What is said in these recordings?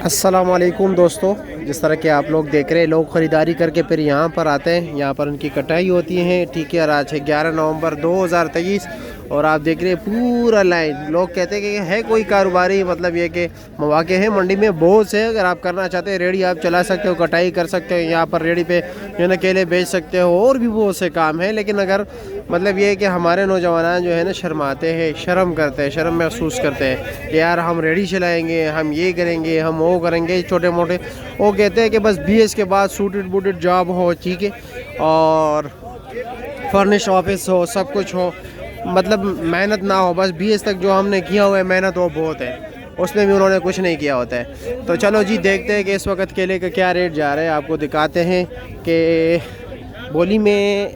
अस्सलामुअलैकुम दोस्तों, जिस तरह के आप लोग देख रहे हैं, लोग ख़रीदारी करके फिर यहाँ पर आते हैं। यहाँ पर उनकी कटाई होती है। ठीक है, और आज है 11 नवंबर 2023 और आप देख रहे हैं पूरा लाइन। लोग कहते हैं कि है कोई कारोबारी, मतलब ये कि मौके हैं मंडी में बहुत से। अगर आप करना चाहते हैं रेडी आप चला सकते हो, कटाई कर सकते हो, यहाँ पर रेडी पे जो है ना केले बेच सकते हो, और भी बहुत से काम हैं। लेकिन अगर मतलब ये है कि हमारे नौजवान जो है ना शर्माते हैं, शर्म करते हैं, शर्म महसूस करते हैं कि यार हम रेडी चलाएँगे, हम ये करेंगे, हम वो करेंगे, छोटे मोटे। वो कहते हैं कि बस BS के बाद सूटेड बूटेड जॉब हो, ठीक है, और फर्निश ऑफिस हो, सब कुछ हो, मतलब मेहनत ना हो। बस BS तक जो हमने किया हुआ है मेहनत वो बहुत है, उसमें भी उन्होंने कुछ नहीं किया होता है। तो चलो जी देखते हैं कि इस वक्त केले का क्या रेट जा रहा है। आपको दिखाते हैं कि बोली में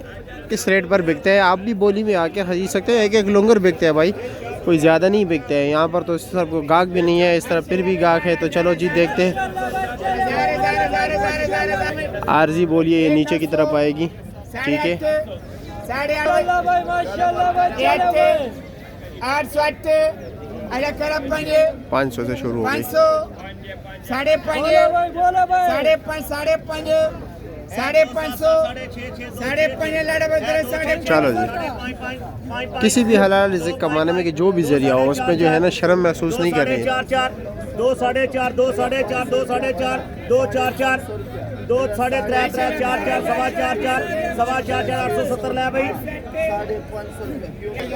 किस रेट पर बिकते हैं। आप भी बोली में आके खरीद सकते हैं। एक एक लुंगर बिकते हैं भाई, कोई ज़्यादा नहीं बिकते हैं यहाँ पर। तो इस तरफ गाहक भी नहीं है, इस तरफ फिर भी गाहक है। तो चलो जी देखते हैं। आरजी बोलिए नीचे की तरफ आएगी, ठीक है। 500 से शुरू हो गई। 550 चलो जी, किसी भी हलाल रिज़्क़ कमाने में कि जो भी जरिया हो, उसमें जो है ना शर्म महसूस नहीं कर रही है। 2 4.5 2 4.5 2 4.5 2 4 4 2 3.5 4 4 सवा 4 4 सवा 4 4 870 ले भाई।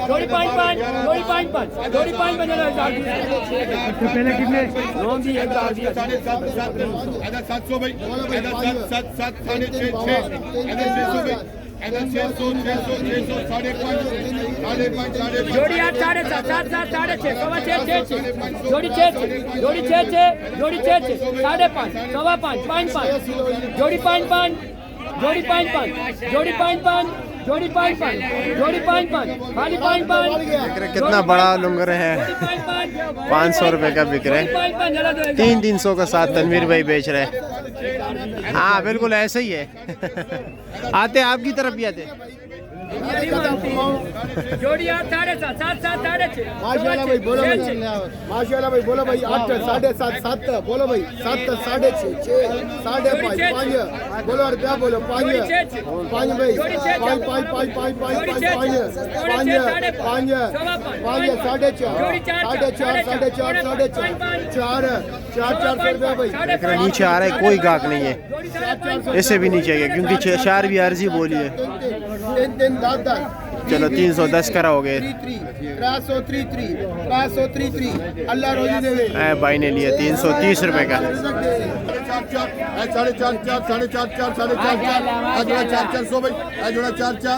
जोड़ी 5 जोड़ी 5 जोड़ी 5 बजा पहले कितने लोन दी 1000 दिया 700 भाई 7 7 6.5 6 भाई 600 600 जोड़ी 8 7.5 7 7 6.5 सवा 6 6 जोड़ी 6 जोड़ी 6 जोड़ी 6 5.5 सवा 5 5 जोड़ी 5 जोड़ी 5 जोड़ी 5 जोड़ी 5 जोड़ी 5 खाली 5 कितना बड़ा लुंगर है। 500 रुपए का बिक रहा है। 300 का साथ तनवीर भाई बेच रहे हैं। हाँ बिल्कुल ऐसे ही है। आते आपकी तरफ भी आते। जोड़ी 8 7.5 7 6 माशाल्लाह भाई बोलो भाई, माशाल्लाह भाई बोलो भाई। 8 7.5 7 बोलो भाई, 7 6.5 6 5.5 बोलो और क्या बोलो 5 भाई 5 5 5 5 5 5 5 देख रहे नीचे आ रहा है, कोई गाहक नहीं है। इससे भी नीचे गया क्योंकि 4 भी अर्जी बोली है। चलो 310 करा हो गए। 333 अल्लाह रोजी देवे। भाई ने लिया 330 रुपए का। 4.5 4.5 4.5 4.5 4 भाई, 4 4 4 4 4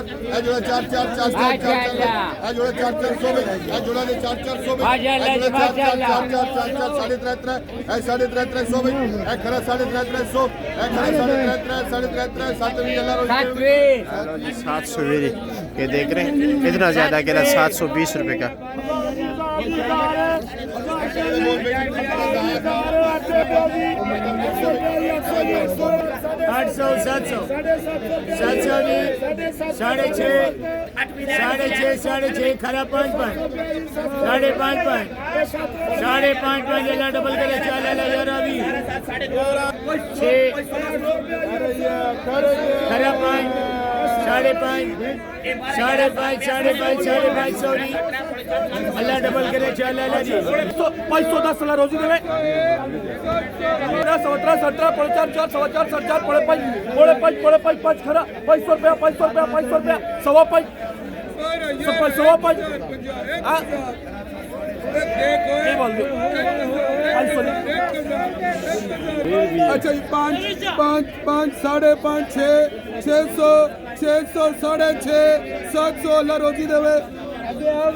700 ये देख रहे हैं, इतना ज़्यादा केला 720 रुपए का। 800 700 6.5 खरा 5 5.5 जला डबल करे चला यार अभी 6 खरा 5 5.5 सॉरी अल्लाह डबल करे चला जी 510 ला रोजी देवे 17 17 4 4 4 4 5 खरा 500 रुपया सवा 5 सवा 5 अच्छा 5 5 5 5.5 600 600 6.5 700 अल्लाह रोजी देवे।